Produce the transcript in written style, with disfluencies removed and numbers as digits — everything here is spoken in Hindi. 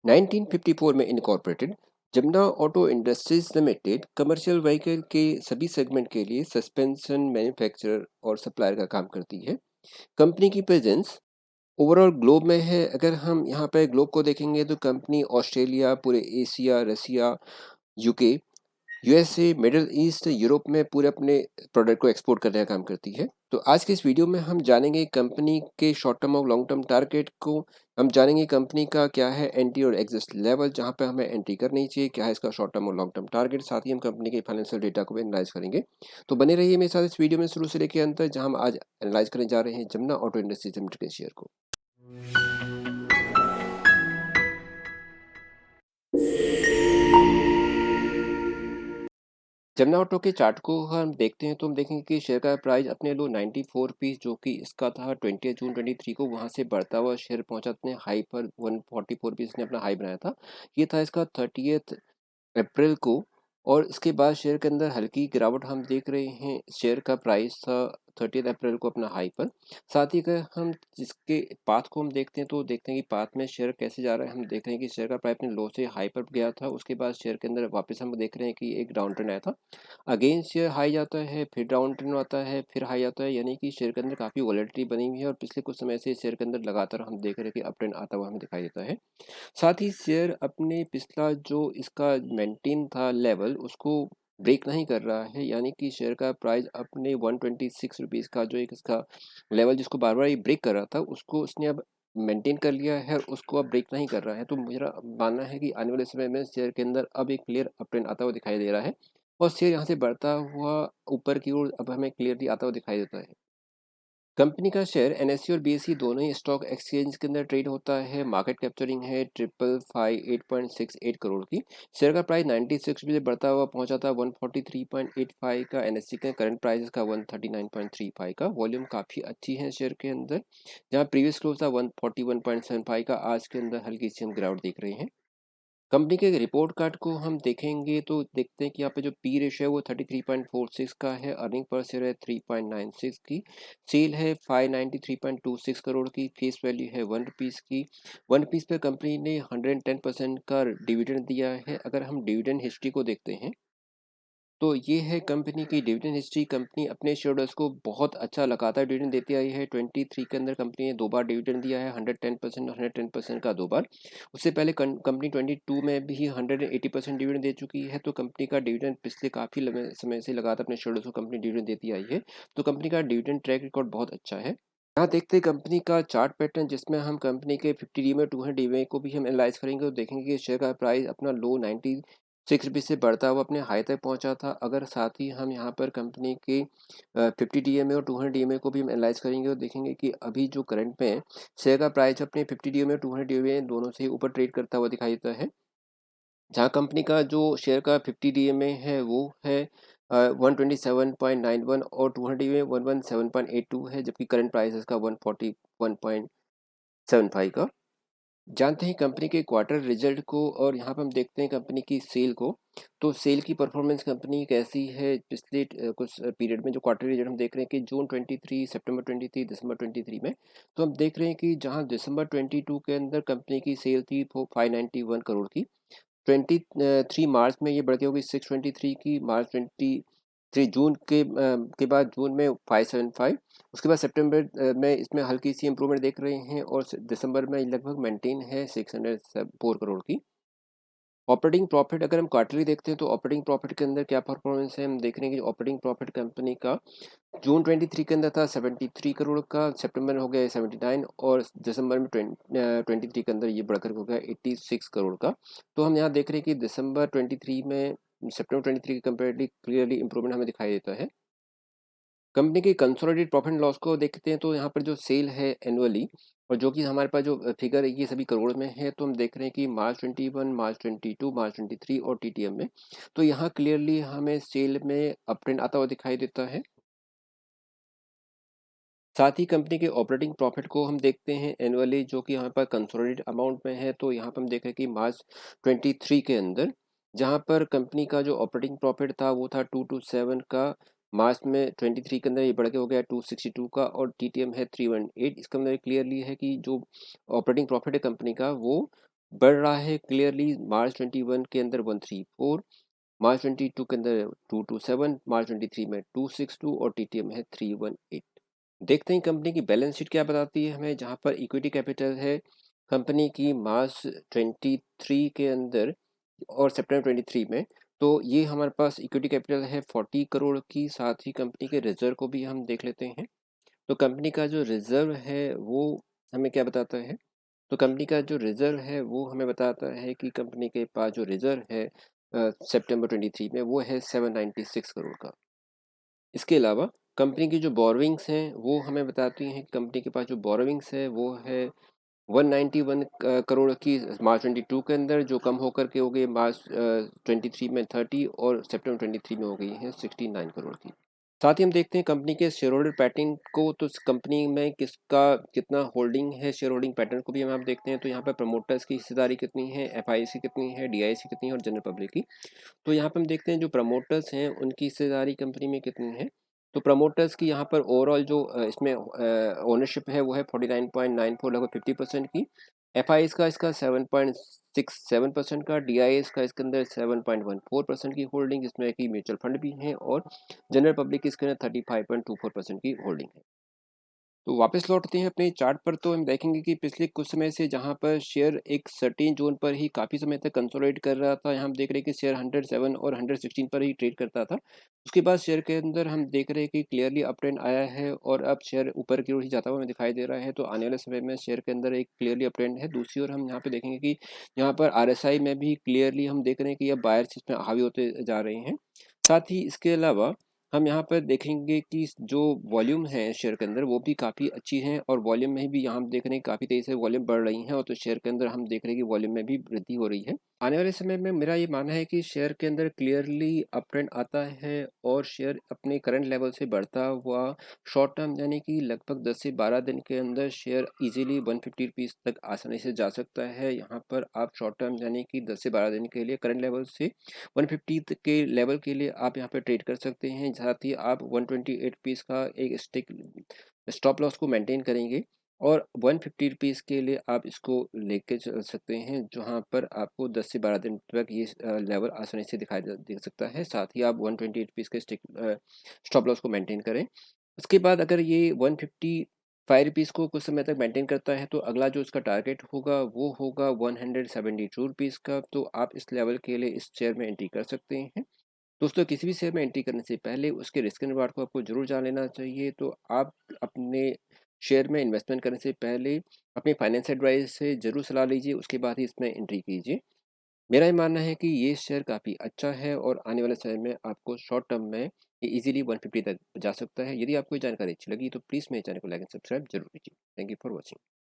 1954 में incorporated Jamuna auto industries limited commercial vehicle के सभी सेगमेंट के लिए सस्पेंशन मैन्युफैक्चरर और सप्लायर का काम करती है। कंपनी की प्रेजेंस ओवरऑल ग्लोब में है। अगर हम यहाँ पर ग्लोब को देखेंगे तो कंपनी ऑस्ट्रेलिया, पूरे Asia, Russia, UK, USA, Middle East, Europe में पूरे अपने प्रोडक्ट को एक्सपोर्ट करने का काम करती है। तो आज के इस वीडियो में हम जानेंगे कंपनी के शॉर्ट टर्म और लॉन्ग टर्म टारगेट को। हम जानेंगे कंपनी का क्या है एंट्री और एग्जिट लेवल जहां पे हमें एंट्री करनी चाहिए, क्या है इसका शॉर्ट टर्म और लॉन्ग टर्म टारगेट। साथ ही हम कंपनी के फाइनेंशियल डेटा को भी एनालाइज करेंगे। तो बने रहिए मेरे साथ इस वीडियो में शुरू से लेकर अंत तक, जहां हम आज एनालाइज करने जा रहे हैं जमुना ऑटो इंडस्ट्रीज लिमिटेड के शेयर को। जमुना ऑटो के चार्ट को हम देखते हैं तो हम देखेंगे कि शेयर का प्राइस अपने लो 94 पीस जो कि इसका था 20 जून 23 को, वहां से बढ़ता हुआ शेयर पहुंचा अपने हाई पर 144 पीस ने अपना हाई बनाया था। ये था इसका 30 अप्रैल को, और इसके बाद शेयर के अंदर हल्की गिरावट हम देख रहे हैं। शेयर का प्राइस था 30 अप्रैल को अपना हाई पर। साथ ही अगर हम जिसके पाथ को हम देखते हैं तो देखते हैं कि पाथ में शेयर कैसे जा रहा है। हम देख रहे हैं कि शेयर का प्राइस अपने लो से हाई पर गया था, उसके बाद शेयर के अंदर वापस हम देख रहे हैं कि एक डाउन ट्रेंड आया था। अगेन शेयर हाई जाता है, फिर डाउन ट्रेंड आता है, फिर हाई आता है, यानी कि शेयर के अंदर काफ़ी वॉलेटिलिटी बनी हुई है। और पिछले कुछ समय से शेयर के अंदर लगातार हम देख रहे हैं कि अप ट्रेंड आता हुआ हमें दिखाई देता है। साथ ही शेयर अपने पिछला जो इसका मेंटेन था लेवल, उसको ब्रेक नहीं कर रहा है, यानी कि शेयर का प्राइस अपने 126 रुपीज़ का जो एक इसका लेवल जिसको बार बार ये ब्रेक कर रहा था, उसको उसने अब मेंटेन कर लिया है और उसको अब ब्रेक नहीं कर रहा है। तो मेरा मानना है कि आने वाले समय में शेयर के अंदर अब एक क्लियर अप ट्रेंड आता हुआ दिखाई दे रहा है, और शेयर यहाँ से बढ़ता हुआ ऊपर की ओर अब हमें क्लियरली आता हुआ दिखाई देता है। कंपनी का शेयर एनएससी और बीएसई दोनों ही स्टॉक एक्सचेंज के अंदर ट्रेड होता है। मार्केट कैप्चरिंग है 558.68 करोड़ की। शेयर का प्राइस 96 रुपये से बढ़ता हुआ पहुंचा था 143.85 का। एनएससी का करंट प्राइस का 139.35 का। वॉल्यूम काफ़ी अच्छी है शेयर के अंदर, जहां प्रीवियस क्लोज था 141.75 का। आज के अंदर हल्की सी हम गिरावट देख रहे हैं। कंपनी के रिपोर्ट कार्ड को हम देखेंगे तो देखते हैं कि यहाँ पे जो पी रेशियो है वो 33.46 का है। अर्निंग पर शेयर है 3.96 की। सेल है 593.26 करोड़ की। फेस वैल्यू है 1 रुपीज़ की। 1 रुपीज़ पे कंपनी ने 110% का डिविडेंड दिया है। अगर हम डिविडेंड हिस्ट्री को देखते हैं तो ये है कंपनी की डिविडेंड हिस्ट्री। कंपनी अपने शेयरहोल्डर्स को बहुत अच्छा लगातार डिविडेंड देती आई है। 23 के अंदर कंपनी ने 2 बार डिविडेंड दिया है, 110% और 110% का 2 बार। उससे पहले कंपनी 22 में भी 180% डिविडेंड दे चुकी है। तो कंपनी का डिविडेंड पिछले काफ़ी लंबे समय से लगातार अपने शेयरहोल्डर्स को कंपनी डिविडेंड देती आई है। तो कंपनी का डिविडेंड ट्रैक रिकॉर्ड बहुत अच्छा है। यहाँ देखते हैं कंपनी का चार्ट पैटर्न, जिसमें हम कंपनी के 50 डीएमए 200 डीएमए को भी हम एनालाइज करेंगे और देखेंगे कि शेयर का प्राइस अपना लो 96 रुपये से बढ़ता हुआ अपने हाई तक पहुंचा था। अगर साथ ही हम यहाँ पर कंपनी के 50 डीएमए और 200 डीएमए को भी हम एनालाइज करेंगे और देखेंगे कि अभी जो करंट में है शेयर का प्राइस अपने 50 डीएमए और 200 डीएमए दोनों से ऊपर ट्रेड करता हुआ दिखाई देता है। जहाँ कंपनी का जो शेयर का 50 डीएमए है वो है 127.91 और 200 डीएमए 117.82 है, जबकि करंट प्राइस इसका 141.75 का। जानते हैं कंपनी के क्वार्टर रिजल्ट को, और यहाँ पर हम देखते हैं कंपनी की सेल को। तो सेल की परफॉर्मेंस कंपनी कैसी है पिछले कुछ पीरियड में। जो क्वार्टर रिजल्ट हम देख रहे हैं कि जून 23, सितंबर 23, दिसंबर 23 में, तो हम देख रहे हैं कि जहाँ दिसंबर 22 के अंदर कंपनी की सेल थी 591 करोड़ की, 23 मार्च में ये बढ़ के हो गई 623 की। मार्च 23 जून के बाद जून में 575। उसके बाद सितंबर में इसमें हल्की सी इंप्रूवमेंट देख रहे हैं, और दिसंबर में लगभग मेंटेन है 604 करोड़ की। ऑपरेटिंग प्रॉफिट अगर हम क्वार्टरली देखते हैं तो ऑपरेटिंग प्रॉफिट के अंदर क्या परफॉर्मेंस है, हम देख रहे हैं कि ऑपरेटिंग प्रॉफिट कंपनी का जून 23 के अंदर था 73 करोड़ का, सितंबर में हो गया 79, और दिसंबर में 23 के अंदर ये बढ़कर हो गया 86 करोड़ का। तो हम यहाँ देख रहे हैं कि दिसंबर 23 में सितंबर 23 के कंपेरेटिवली क्लियरली इंप्रूवमेंट हमें दिखाई देता है। कंपनी की कंसोलिडेटेड प्रॉफिट एंड लॉस को देखते हैं तो यहाँ पर जो सेल है एनुअली, और जो कि हमारे पास जो फिगर है ये सभी करोड़ में है, तो हम देख रहे हैं कि मार्च 21, मार्च 22, मार्च 23 और टीटीएम में, तो यहाँ क्लियरली हमें सेल में अप ट्रेंड आता हुआ दिखाई देता है। साथ ही कंपनी के ऑपरेटिंग प्रॉफिट को हम देखते हैं एनुअली, जो कि यहाँ पर कंसोलिडेटेड अमाउंट में है। तो यहाँ पर हम देख रहे हैं कि मार्च 23 के अंदर जहाँ पर कंपनी का जो ऑपरेटिंग प्रॉफिट था वो था 227 का, मार्च में 23 के अंदर ये बढ़ के हो गया 262 का, और टीटीएम है 318। इसका मतलब क्लियरली है कि जो ऑपरेटिंग प्रॉफिट है कंपनी का वो बढ़ रहा है क्लियरली। मार्च 21 के अंदर 134, मार्च 22 के अंदर 227, मार्च 23 में 262 और टीटीएम है 318। देखते हैं कंपनी की बैलेंस शीट क्या बताती है हमें, जहाँ पर इक्विटी कैपिटल है कंपनी की मार्च 23 के अंदर और सितंबर 23 में। तो ये हमारे पास इक्विटी कैपिटल है 40 करोड़ की। साथ ही कंपनी के रिजर्व को भी हम देख लेते हैं। तो कंपनी का जो रिजर्व है वो हमें क्या बताता है, तो कंपनी का जो रिजर्व है वो हमें बताता है कि कंपनी के पास जो रिजर्व है सितंबर 23 में वो है 796 करोड़ का। इसके अलावा कंपनी की जो बोरोविंग्स हैं वो हमें बताती हैं कि कंपनी के पास जो बोरोविंग्स है वो है 191 करोड़ की मार्च 22 के अंदर, जो कम होकर के हो गई मार्च 23 में 30 और सितंबर 23 में हो गई है 69 करोड़ की। साथ ही हम देखते हैं कंपनी के शेयर होल्डर पैटर्न को, तो कंपनी में किसका कितना होल्डिंग है, शेयर होल्डिंग पैटर्न को भी हम आप देखते हैं। तो यहाँ पर प्रमोटर्स की हिस्सेदारी कितनी है, एफआईसी कितनी है, डीआईसी कितनी है और जनरल पब्लिक की। तो यहाँ पर हम देखते हैं जो प्रमोटर्स हैं उनकी हिस्सेदारी कंपनी में कितनी है। तो प्रमोटर्स की यहाँ पर ओवरऑल जो इसमें ओनरशिप है वो है 49.94, लगभग 50% की। एफ आई का इसका 7.67% का, डी आई एस का इसके अंदर 7.14% की होल्डिंग, जिसमें कि म्यूचुअल फंड भी हैं, और जनरल पब्लिक की इसके अंदर 35.24% की होल्डिंग है। तो वापस लौटते हैं अपने चार्ट पर। तो हम देखेंगे कि पिछले कुछ समय से जहां पर शेयर एक सर्टेन जोन पर ही काफ़ी समय तक कंसोलिडेट कर रहा था, यहाँ हम देख रहे हैं कि शेयर 107 और 116 पर ही ट्रेड करता था। उसके बाद शेयर के अंदर हम देख रहे हैं कि क्लियरली अप ट्रेंड आया है और अब शेयर ऊपर की ओर ही जाता हुआ हमें दिखाई दे रहा है। तो आने वाले समय में शेयर के अंदर एक क्लियरली अप ट्रेंड है। दूसरी ओर हम यहाँ पे देखेंगे कि यहाँ पर आरएसआई में भी क्लियरली हम देख रहे हैं कि अब बायर्स इसमें हावी होते जा रहे हैं। साथ ही इसके अलावा हम यहाँ पर देखेंगे कि जो वॉल्यूम है शेयर के अंदर वो भी काफ़ी अच्छी है, और वॉल्यूम में भी यहाँ हम देख रहे हैं काफ़ी तेज़ी से वॉल्यूम बढ़ रही है, और तो शेयर के अंदर हम देख रहे हैं कि वॉल्यूम में भी वृद्धि हो रही है। आने वाले समय में मेरा ये मानना है कि शेयर के अंदर क्लियरली अप ट्रेंड आता है और शेयर अपने करंट लेवल से बढ़ता हुआ शॉर्ट टर्म यानी कि लगभग 10 से 12 दिन के अंदर शेयर इजीली 150 रुपीज़ तक आसानी से जा सकता है। यहाँ पर आप शॉर्ट टर्म यानी कि 10 से 12 दिन के लिए करंट लेवल से 150 के लेवल के लिए आप यहाँ पे ट्रेड कर सकते हैं। साथ ही आप 128 पीस का एक स्टिक स्टॉप लॉस को मेंटेन करेंगे, और 150 रुपीज़ के लिए आप इसको लेके चल सकते हैं, जहाँ पर आपको 10 से 12 दिन तक ये लेवल आसानी से दिखाई दे सकता है। साथ ही आप 128 रुपीज़ के स्टॉप लॉस को मेंटेन करें। उसके बाद अगर ये 155 रुपीज़ को कुछ समय तक मेंटेन करता है, तो अगला जो इसका टारगेट होगा वो होगा 172 रुपीज़ का। तो आप इस लेवल के लिए इस शेयर में एंट्री कर सकते हैं। दोस्तों, किसी भी शेयर में एंट्री करने से पहले उसके रिस्क एंड रिवार्ड को आपको जरूर जान लेना चाहिए। तो आप अपने शेयर में इन्वेस्टमेंट करने से पहले अपने फाइनेंस एडवाइजर से जरूर सलाह लीजिए, उसके बाद ही इसमें एंट्री कीजिए। मेरा ये मानना है कि ये शेयर काफ़ी अच्छा है और आने वाले समय में आपको शॉर्ट टर्म में ये इजीली 150 तक जा सकता है। यदि आपको ये जानकारी अच्छी लगी तो प्लीज़ मेरे चैनल को लाइक एंड सब्सक्राइब जरूर कीजिए। Thank you for watching.